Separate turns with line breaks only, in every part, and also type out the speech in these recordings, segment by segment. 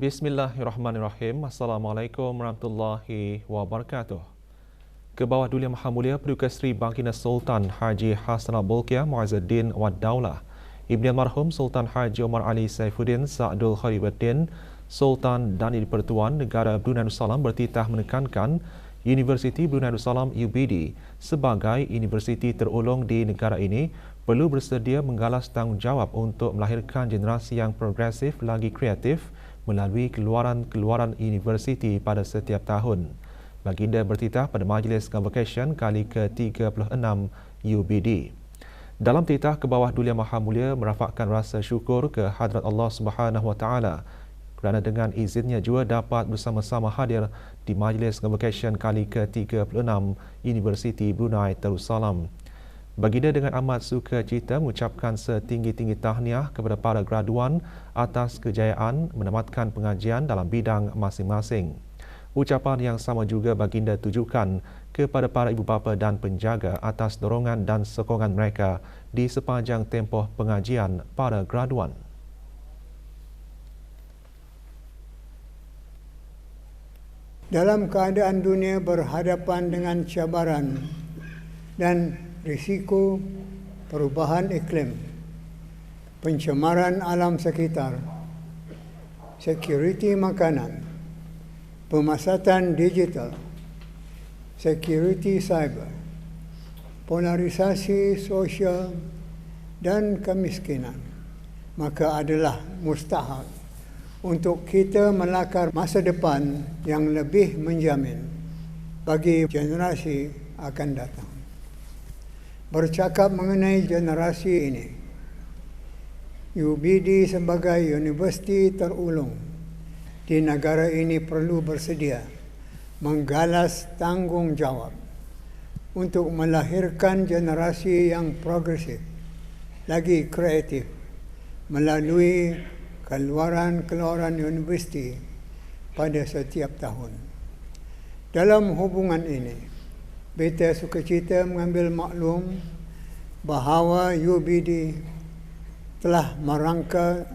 Bismillahirrahmanirrahim. Assalamualaikum warahmatullahi wabarakatuh. Ke bawah Duli Maha Mulia Paduka Seri Baginda Sultan Haji Hassanal Bolkiah Muazzuddin Wad Daulah, Ibni Almarhum Sultan Haji Omar Ali Saifuddin Sa'dul Khairuddin, Sultan dan Di-Pertuan Negara Brunei Darussalam bertitah menekankan Universiti Brunei Darussalam UBD sebagai universiti terulung di negara ini perlu bersedia menggalas tanggungjawab untuk melahirkan generasi yang progresif lagi kreatif melalui keluaran universiti pada setiap tahun. Baginda bertitah pada Majlis Convocation kali ke-36 UBD. Dalam titah ke bawah Duli Maha Mulia merafakkan rasa syukur ke hadrat Allah Subhanahu Wa Taala kerana dengan izinnya juga dapat bersama-sama hadir di Majlis Convocation kali ke-36 Universiti Brunei Darussalam. Baginda dengan amat sukacita mengucapkan setinggi-tinggi tahniah kepada para graduan atas kejayaan menamatkan pengajian dalam bidang masing-masing. Ucapan yang sama juga baginda tujukan kepada para ibu bapa dan penjaga atas dorongan dan sokongan mereka di sepanjang tempoh pengajian para graduan.
Dalam keadaan dunia berhadapan dengan cabaran dan risiko perubahan iklim, pencemaran alam sekitar, sekuriti makanan, pemasatan digital, sekuriti cyber, polarisasi sosial dan kemiskinan, maka adalah mustahil untuk kita melakar masa depan yang lebih menjamin bagi generasi akan datang. Bercakap mengenai generasi ini, UBD sebagai universiti terulung di negara ini perlu bersedia menggalas tanggungjawab untuk melahirkan generasi yang progresif, lagi kreatif melalui keluaran universiti pada setiap tahun. Dalam hubungan ini, beta sukacita mengambil maklum bahawa UBD telah merangka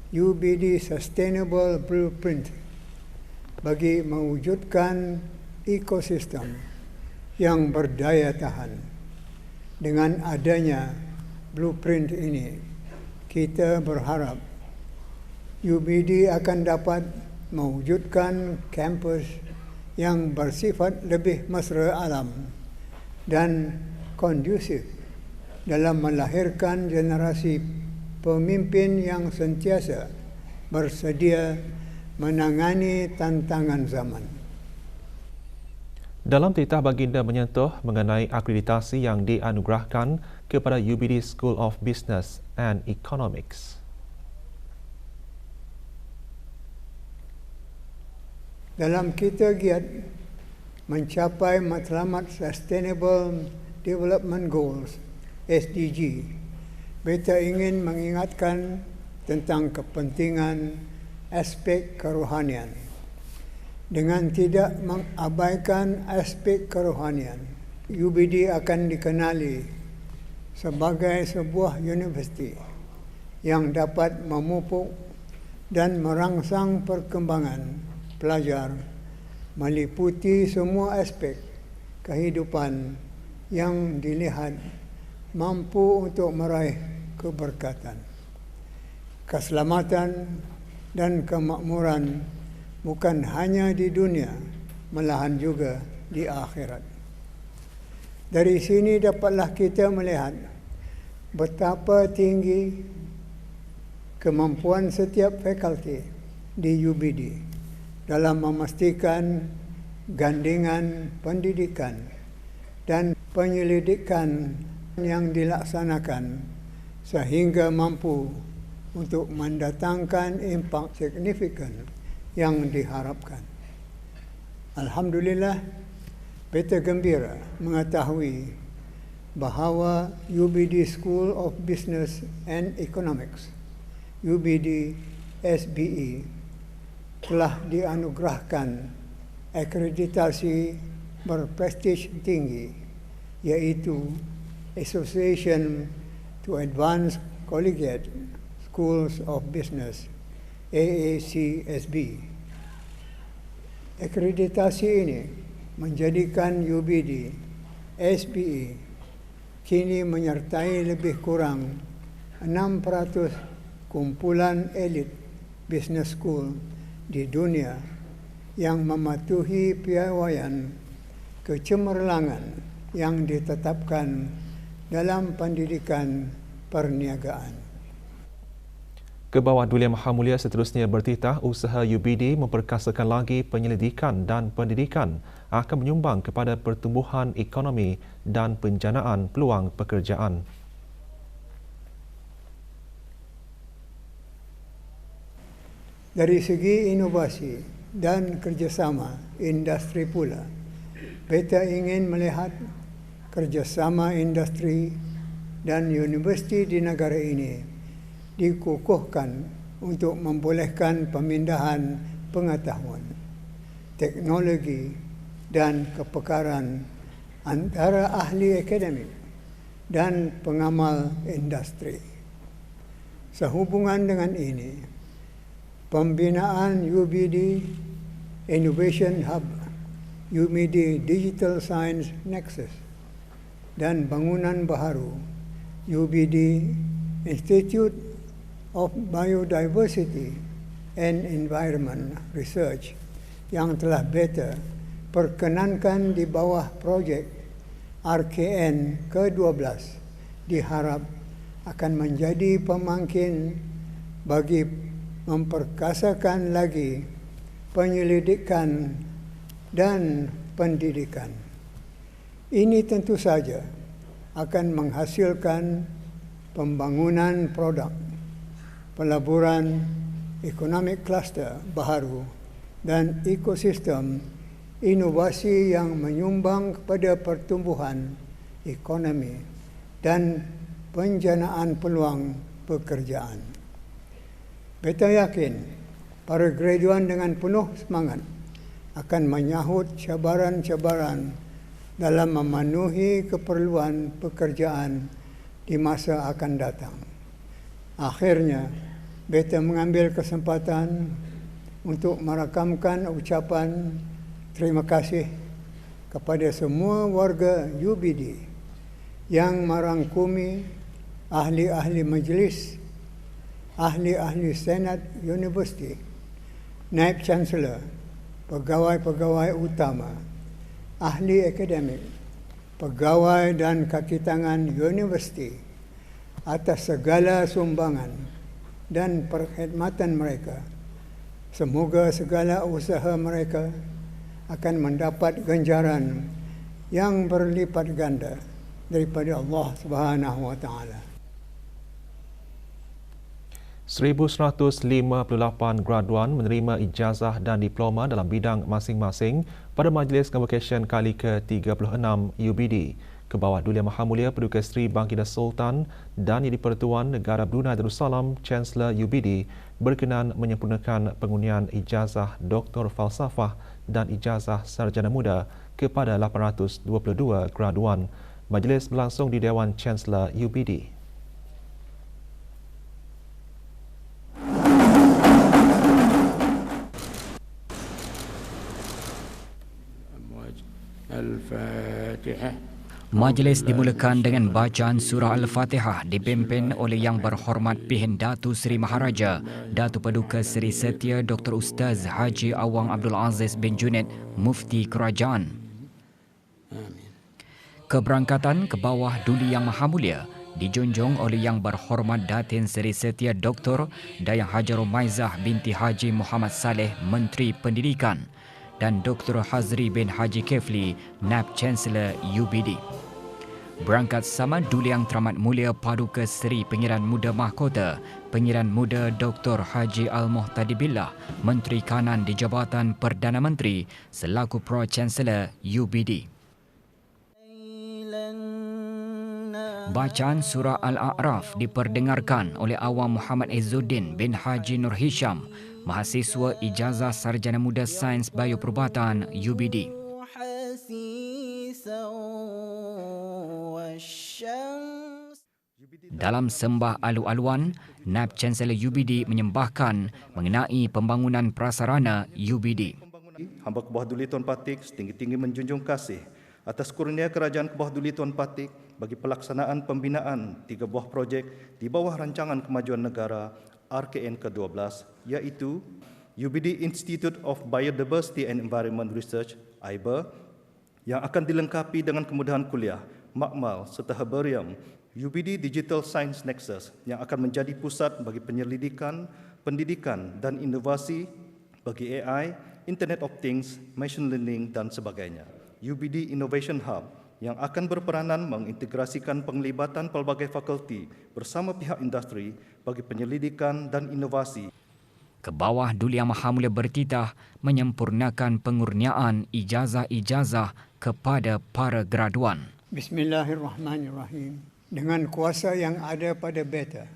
UBD Sustainable Blueprint bagi mewujudkan ekosistem yang berdaya tahan. Dengan adanya blueprint ini, kita berharap UBD akan dapat mewujudkan kampus yang bersifat lebih mesra alam dan kondusif dalam melahirkan generasi pemimpin yang sentiasa bersedia menangani tantangan zaman.
Dalam titah baginda menyentuh mengenai akreditasi yang dianugerahkan kepada UBD School of Business and Economics.
Dalam kita giat mencapai matlamat Sustainable Development Goals (SDG), beta ingin mengingatkan tentang kepentingan aspek kerohanian. Dengan tidak mengabaikan aspek kerohanian, UBD akan dikenali sebagai sebuah universiti yang dapat memupuk dan merangsang perkembangan pelajar meliputi semua aspek kehidupan yang dilihat mampu untuk meraih keberkatan, keselamatan dan kemakmuran bukan hanya di dunia, malahan juga di akhirat. Dari sini dapatlah kita melihat betapa tinggi kemampuan setiap fakulti di UBD dalam memastikan gandingan pendidikan dan penyelidikan yang dilaksanakan sehingga mampu untuk mendatangkan impak signifikan yang diharapkan. Alhamdulillah, beta gembira mengetahui bahawa UBD School of Business and Economics, UBD SBE, telah dianugerahkan akreditasi berprestij tinggi, iaitu Association to Advance Collegiate Schools of Business AACSB. Akreditasi ini menjadikan UBD SBE kini menyertai lebih kurang 6% kumpulan elit business school di dunia yang mematuhi piawaian kecemerlangan yang ditetapkan dalam pendidikan perniagaan.
Kebawah Duli Yang Maha Mulia seterusnya bertitah usaha UBD memperkasakan lagi penyelidikan dan pendidikan akan menyumbang kepada pertumbuhan ekonomi dan penjanaan peluang pekerjaan.
Dari segi inovasi dan kerjasama industri pula, Beta ingin melihat kerjasama industri dan universiti di negara ini dikukuhkan untuk membolehkan pemindahan pengetahuan, teknologi dan kepakaran antara ahli akademik dan pengamal industri. Sehubungan dengan ini, pembinaan UBD Innovation Hub, UBD Digital Science Nexus dan bangunan baharu UBD Institute of Biodiversity and Environment Research yang telah Beta perkenankan di bawah projek RKN ke-12 diharap akan menjadi pemangkin bagi memperkasakan lagi penyelidikan dan pendidikan. Ini tentu saja akan menghasilkan pembangunan produk, pelaburan, ekonomi kluster baharu dan ekosistem inovasi yang menyumbang kepada pertumbuhan ekonomi dan penjanaan peluang pekerjaan. Beta yakin para graduan dengan penuh semangat akan menyahut cabaran-cabaran dalam memenuhi keperluan pekerjaan di masa akan datang. Akhirnya, Beta mengambil kesempatan untuk merakamkan ucapan terima kasih kepada semua warga UBD yang merangkumi ahli-ahli majlis, ahli-ahli senat universiti, naib chancellor, pegawai-pegawai utama, ahli akademik, pegawai dan kaki tangan universiti atas segala sumbangan dan perkhidmatan mereka. Semoga segala usaha mereka akan mendapat ganjaran yang berlipat ganda daripada Allah Subhanahu wa taala.
1,158 graduan menerima ijazah dan diploma dalam bidang masing-masing pada Majlis Convocation kali ke-36 UBD. Kebawah Duli Yang Maha Mulia Paduka Seri Baginda Sultan dan Yang di-Pertuan Negara Brunei Darussalam Chancellor UBD berkenan menyempurnakan pengundian ijazah Doktor Falsafah dan ijazah Sarjana Muda kepada 822 graduan. Majlis berlangsung di Dewan Chancellor UBD.
Majlis dimulakan dengan bacaan surah Al-Fatihah dipimpin oleh Yang Berhormat Pihin Datu Seri Maharaja Datu Paduka Seri Setia Dr. Ustaz Haji Awang Abdul Aziz bin Junid, Mufti Kerajaan. Keberangkatan ke bawah Duli Yang Maha Mulia dijunjung oleh Yang Berhormat Datin Seri Setia Dr. Dayang Hajar Maizah binti Haji Muhammad Saleh, Menteri Pendidikan, dan Dr. Hazri bin Haji Kefli, Naib Chancellor UBD. Berangkat sama Duli Yang Teramat Mulia Paduka Seri Pengiran Muda Mahkota, Pengiran Muda Dr. Haji Al-Muhtadi Billah, Menteri Kanan di Jabatan Perdana Menteri selaku Pro-Chancellor UBD. Bacaan surah Al-A'raf diperdengarkan oleh Awang Muhammad Izzuddin bin Haji Nur Hisham, mahasiswa ijazah Sarjana Muda Sains Bioperubatan UBD. Dalam sembah alu-aluan, Naib Chancellor UBD menyembahkan mengenai pembangunan prasarana UBD.
Hamba Kebawah Duli Tuan Patik setinggi-tinggi menjunjung kasih atas kurnia Kerajaan Kebawah Duli Tuan Patik bagi pelaksanaan pembinaan 3 buah projek di bawah Rancangan Kemajuan Negara RKN ke-12 iaitu UBD Institute of Biodiversity and Environment Research (IBER) yang akan dilengkapi dengan kemudahan kuliah, makmal serta herbarium, UBD Digital Science Nexus yang akan menjadi pusat bagi penyelidikan, pendidikan dan inovasi bagi AI, Internet of Things, Machine Learning dan sebagainya. UBD Innovation Hub yang akan berperanan mengintegrasikan penglibatan pelbagai fakulti bersama pihak industri bagi penyelidikan dan inovasi.
Kebawah Duli Yang Maha Mulia bertitah menyempurnakan pengurniaan ijazah-ijazah kepada para graduan.
Bismillahirrahmanirrahim. Dengan kuasa yang ada pada Beta,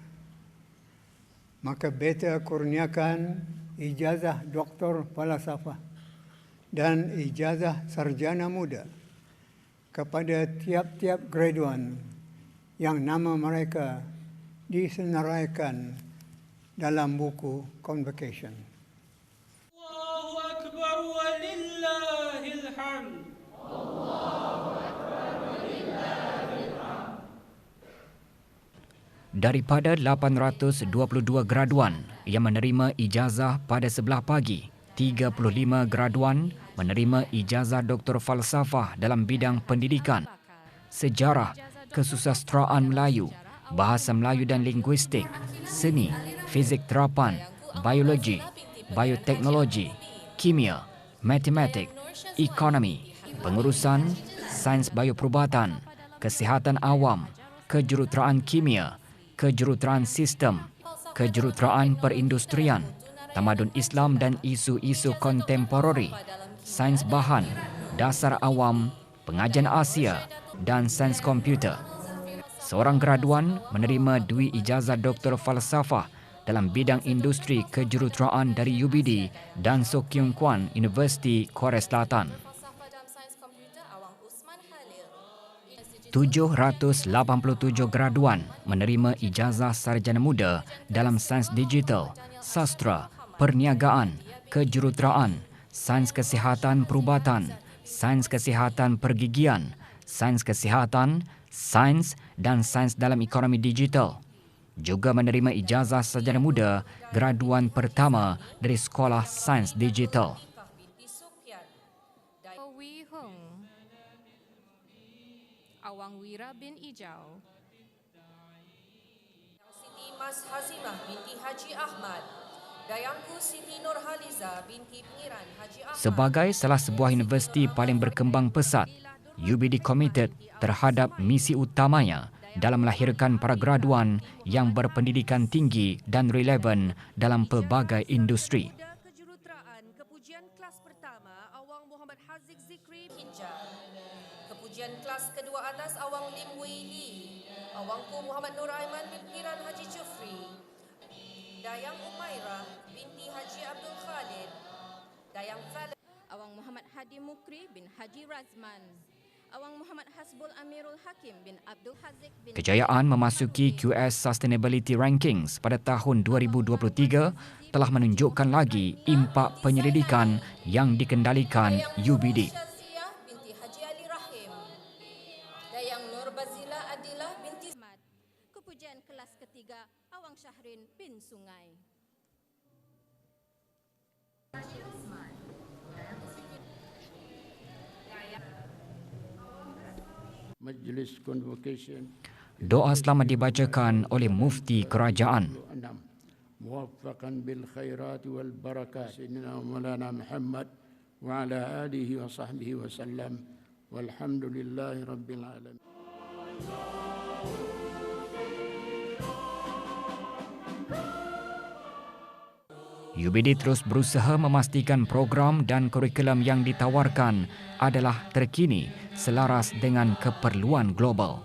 maka Beta kurniakan ijazah Doktor Falsafah dan ijazah Sarjana Muda kepada tiap-tiap graduan yang nama mereka disenaraikan dalam buku convocation.
Allahu Akbar walillahil hamd.
Daripada 822 graduan yang menerima ijazah pada sebelah pagi, 35 graduan menerima ijazah Doktor Falsafah dalam bidang pendidikan, sejarah, kesusasteraan Melayu, bahasa Melayu dan linguistik, seni, fizik terapan, biologi, bioteknologi, kimia, matematik, ekonomi, pengurusan, sains bioperubatan, kesihatan awam, kejuruteraan kimia, kejuruteraan sistem, kejuruteraan perindustrian, tamadun Islam dan isu-isu kontemporari, sains bahan, dasar awam, pengajian Asia dan sains komputer. Seorang graduan menerima 2 ijazah Doktor Falsafah dalam bidang industri kejuruteraan dari UBD dan Sokyung Kwan Universiti Korea Selatan. 787 graduan menerima ijazah sarjana muda dalam sains digital, sastra, perniagaan, kejuruteraan, sains kesihatan perubatan, sains kesihatan pergigian, sains kesihatan, sains dan sains dalam ekonomi digital. Juga menerima ijazah sarjana muda graduan pertama dari Sekolah Sains Digital.
Awang Wira bin Ijau.
Siti Mas Hazimah binti Haji Ahmad. Dayangku Siti Nurhaliza binti Pengiran Haji Ahmad.
Sebagai salah sebuah universiti paling berkembang pesat, UBD committed terhadap misi utamanya dalam melahirkan para graduan yang berpendidikan tinggi dan relevan dalam pelbagai industri.
Kejuruteraan Kepujian kelas pertama Awang Muhammad Haziq Zikri Hijab. Kepujian kelas kedua atas Awang Lim Wei Li. Awangku Muhammad Nur Aiman bin Pengiran Haji Jufri. Dayang Umairah binti Haji Abdul Khalid. Dayang Fala
Awang Muhammad Hadi Mukri bin Haji Razman. Awang Muhammad Hasbul Amirul Hakim bin Abdul Haziq bin...
Kejayaan memasuki QS Sustainability Rankings pada tahun 2023 telah menunjukkan lagi impak penyelidikan yang dikendalikan UBD.
binti Haji Ali Rahim. Dayang Nur Bazila Adilah binti
Kepujian kelas ketiga Awang Syahrin bin Sungai.
Majlis Convocation
Doa selamat dibacakan oleh Mufti Kerajaan.
Muwaffaqan bil khairat wal barakat Sayyidina Maulana Muhammad wa ala alihi wa sahbihi wa sallam walhamdulillahi rabbil alamin.
UBD terus berusaha memastikan program dan kurikulum yang ditawarkan adalah terkini selaras dengan keperluan global.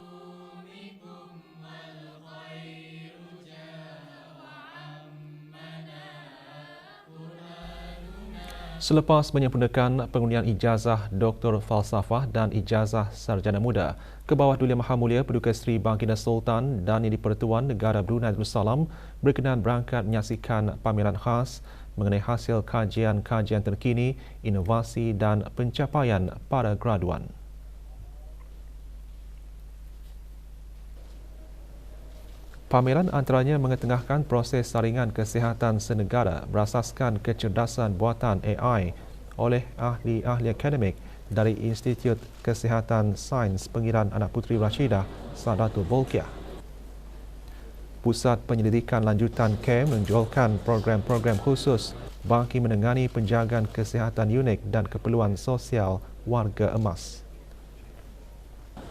Selepas menyempurnakan pengundian ijazah Doktor Falsafah dan ijazah Sarjana Muda, Kebawah Duli Maha Mulia Paduka Seri Baginda Sultan dan Yang di-Pertuan Negara Brunei Darussalam berkenan berangkat menyaksikan pameran khas mengenai hasil kajian-kajian terkini, inovasi dan pencapaian para graduan. Pameran antaranya mengetengahkan proses saringan kesihatan senegara berasaskan kecerdasan buatan AI oleh ahli-ahli akademik dari Institut Kesihatan Sains Pengiran Anak Puteri Rashidah Sadatul Bolkiah. Pusat Penyelidikan Lanjutan CARE menjualkan program-program khusus bagi menangani penjagaan kesihatan unik dan keperluan sosial warga emas.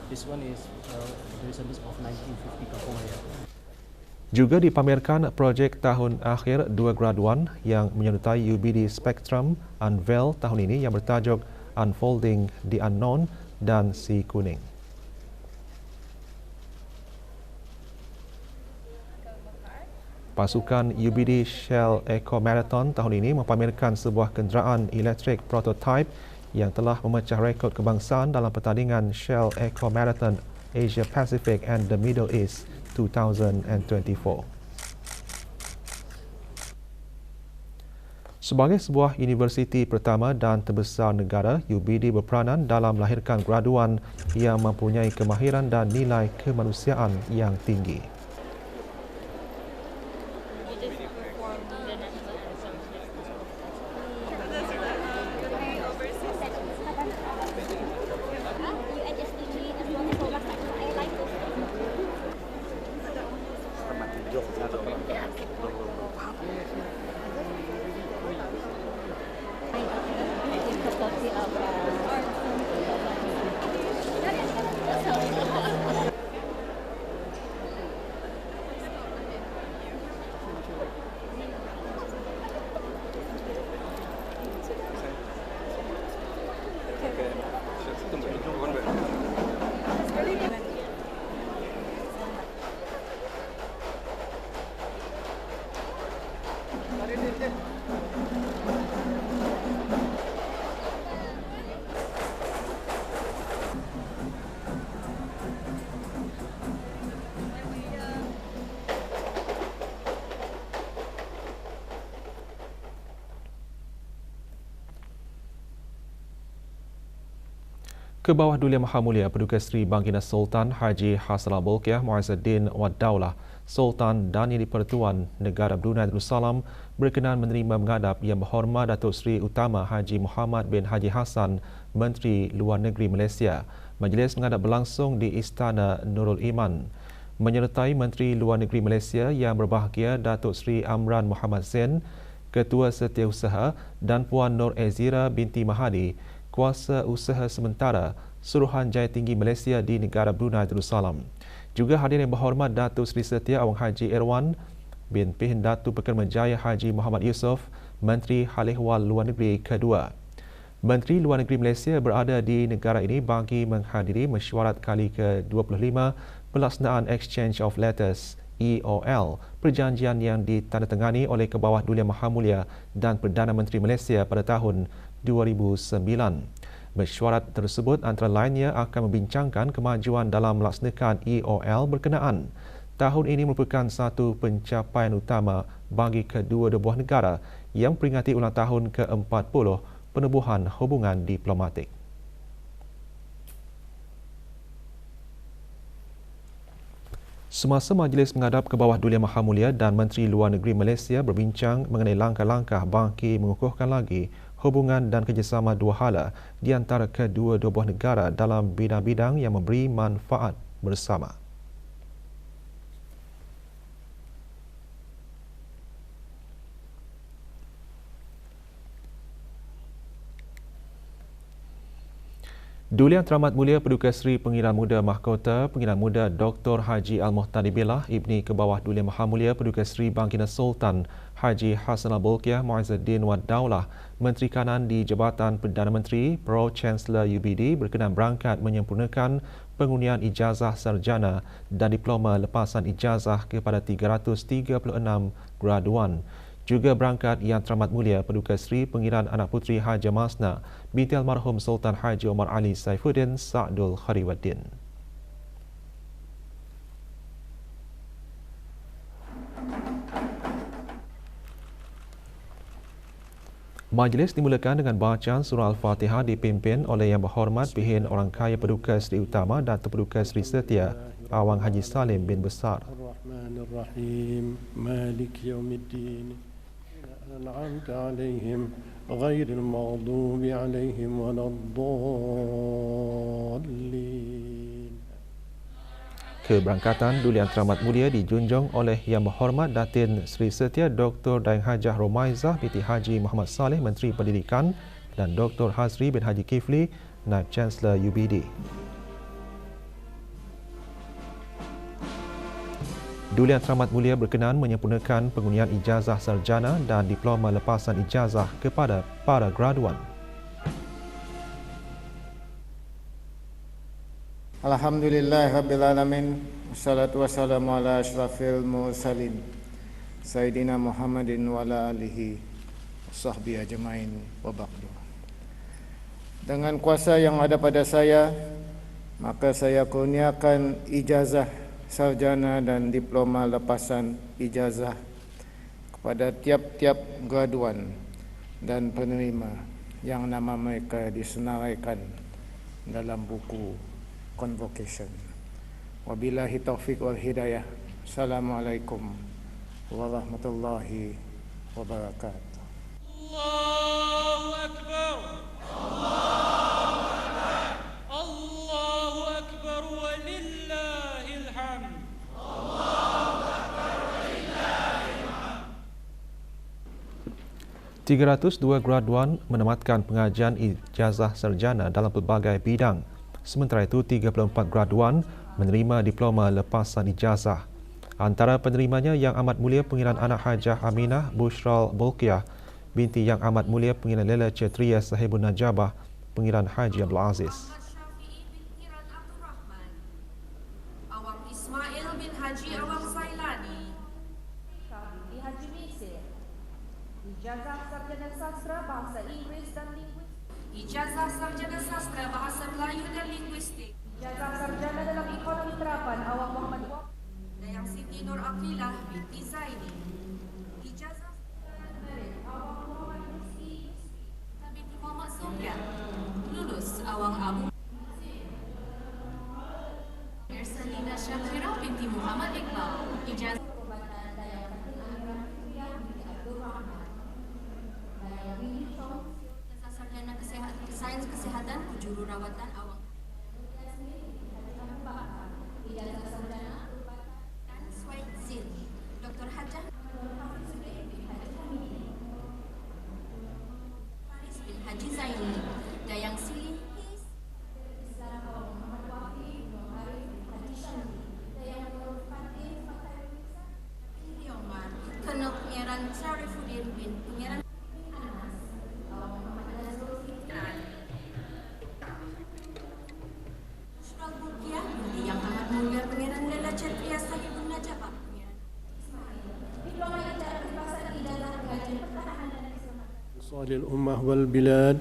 This one is the descendants of 1950 Kampung Raya.
Juga dipamerkan projek tahun akhir dua graduan yang menyertai UBD Spectrum Unveil tahun ini yang bertajuk Unfolding the Unknown dan Si Kuning. Pasukan UBD Shell Eco Marathon tahun ini mempamerkan sebuah kenderaan elektrik prototype yang telah memecah rekod kebangsaan dalam pertandingan Shell Eco Marathon Asia Pacific and the Middle East 2024. Sebagai sebuah universiti pertama dan terbesar negara, UBD berperanan dalam melahirkan graduan yang mempunyai kemahiran dan nilai kemanusiaan yang tinggi. Kebawah Duli Maha Mulia Paduka Seri Baginda Sultan Haji Hassanal Bolkiah Muizzuddin Wad Daulah Sultan dan Yang di-Pertuan Negara Brunei Darussalam berkenan menerima menghadap Yang Berhormat Datuk Seri Utama Haji Muhammad bin Haji Hassan, Menteri Luar Negeri Malaysia. Majlis menghadap berlangsung di Istana Nurul Iman. Menyertai Menteri Luar Negeri Malaysia yang berbahagia Datuk Seri Amran Muhammad Zain, Ketua Setiausaha dan Puan Nur Ezira binti Mahadi, Kuasa Usaha Sementara Suruhanjaya Tinggi Malaysia di Negara Brunei Darussalam. Juga hadir Yang Berhormat Datuk Seri Setia Awang Haji Irwan bin Pihin Datuk Pekan Menjaya Haji Muhammad Yusof, Menteri Hal Ehwal Luar Negeri kedua. Menteri Luar Negeri Malaysia berada di negara ini bagi menghadiri mesyuarat kali ke-25 pelaksanaan Exchange of Letters EOL, perjanjian yang ditandatangani oleh Kebawah Duli Maha Mulia dan Perdana Menteri Malaysia pada tahun 2009. Mesyuarat tersebut antara lainnya akan membincangkan kemajuan dalam melaksanakan EOL berkenaan. Tahun ini merupakan satu pencapaian utama bagi kedua-dua buah negara yang memperingati ulang tahun ke-40 penubuhan hubungan diplomatik. Semasa majlis menghadap Kebawah Duli Maha Mulia dan Menteri Luar Negeri Malaysia berbincang mengenai langkah-langkah bagi mengukuhkan lagi hubungan dan kerjasama dua hala di antara kedua-dua buah negara dalam bidang-bidang yang memberi manfaat bersama. Duli Yang Teramat Mulia Paduka Seri Pengiran Muda Mahkota Pengiran Muda Dr. Haji Al-Muhtadi Billah Ibni Kebawah Duli Maha Mulia Paduka Seri Baginda Sultan Haji Hassanal Bolkiah Muizzuddin Wad Daulah, Menteri Kanan di Jabatan Perdana Menteri Pro Chancellor UBD berkenan berangkat menyempurnakan pengundian ijazah sarjana dan diploma lepasan ijazah kepada 336 graduan. Juga berangkat Yang Teramat Mulia Paduka Seri Pengiran Anak Puteri Haja Masna binti almarhum Sultan Haji Omar Ali Saifuddin Sa'dul Khariwaddin. Majlis dimulakan dengan bacaan surah Al-Fatihah dipimpin oleh Yang Berhormat Pihin Orang Kaya Paduka Seri Utama dan Paduka Seri Setia Awang Haji Salim bin Besar.
Ar-Rahmanir-Rahim, Malik Yaumiddin, An'amta 'alaihim ghairil maghdubi 'alaihim waladdallin.
Keberangkatan Duli Yang Teramat Mulia dijunjung oleh Yang Berhormat Datin Seri Setia Dr. Daeng Hajah Romaizah binti Haji Muhammad Saleh Menteri Pendidikan dan Dr. Hazri bin Haji Kifli Naib Chancellor UBD. Duli Yang Teramat Mulia berkenan menyempurnakan penggunaan ijazah sarjana dan diploma lepasan ijazah kepada para graduan.
Alhamdulillahirrabbilalamin. Wassalatu wassalamu ala asyrafil mursalin Sayyidina Muhammadin wa ala alihi sahbihi ajma'in wa ba'du. Dengan kuasa yang ada pada saya, maka saya kurniakan ijazah sarjana dan diploma lepasan ijazah kepada tiap-tiap graduan dan penerima yang nama mereka disenaraikan dalam buku Convocation. Wabillahi taufiq wal hidayah. Assalamualaikum warahmatullahi wabarakatuh.
Allahu Akbar. Allahu Akbar. Allahu Akbar walillahil hamd. Allahu Akbar walillahil hamd.
302 graduan menamatkan pengajian ijazah sarjana dalam pelbagai bidang. Sementara itu, 34 graduan menerima diploma lepasan ijazah. Antara penerimanya Yang Amat Mulia Pengiran Anak Hajah Aminah Bushral Bolkiah binti Yang Amat Mulia Pengiran Lela Cetria Sahibun Najabah Pengiran Haji Abdul Aziz.
Awang Ismail bin Haji Awang Sailani binti Haji Misir. Ijazah Sarjana Sastra Bahasa Inggris dan Linguistik. Ijazah Sarjana Sastra Bahasa Melayu dan Linguistik. Ijazah Sarjana dalam Ekonomi Terapan Awang Muhammad Wak Dayang Siti Nur Aqilah binti Zaini. Ijazah Sarjana Merit Awang Muhammad Rizki binti Muhammad Sofyan. Lulus Awang Abu Ersalina Syakira binti Muhammad Iqbal. Ijazah Sains Kesehatan Kejururawatan Awang. Ijazah sarjana dan Swaid Zin. Dr. Hajah Faris bin Haji Zaini. Dayang Sili Colonel Pengiran Syarifuddin bin Pengiran Yang Amat Mulia Pengiran Lela Cetria Sahibun Najabah diploma ijazah lepasan ijazah pengajian pertahanan dan keselamatan.
Salil ummah wal bilad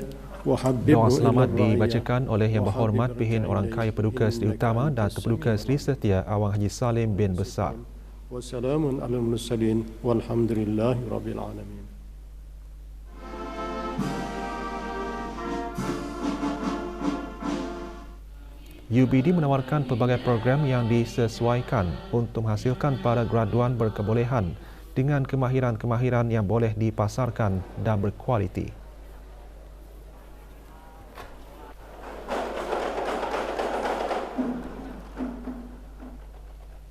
wa habibhu.
Doa selamat dibacakan oleh Yang Berhormat Pihin Orang Kaya Paduka Seri Utama dan Paduka Seri Setia Awang Haji Salim bin Besar.
Wassalamun alal mursalin walhamdulillahi rabbil alamin.
UBD menawarkan pelbagai program yang disesuaikan untuk menghasilkan para graduan berkebolehan dengan kemahiran-kemahiran yang boleh dipasarkan dan berkualiti.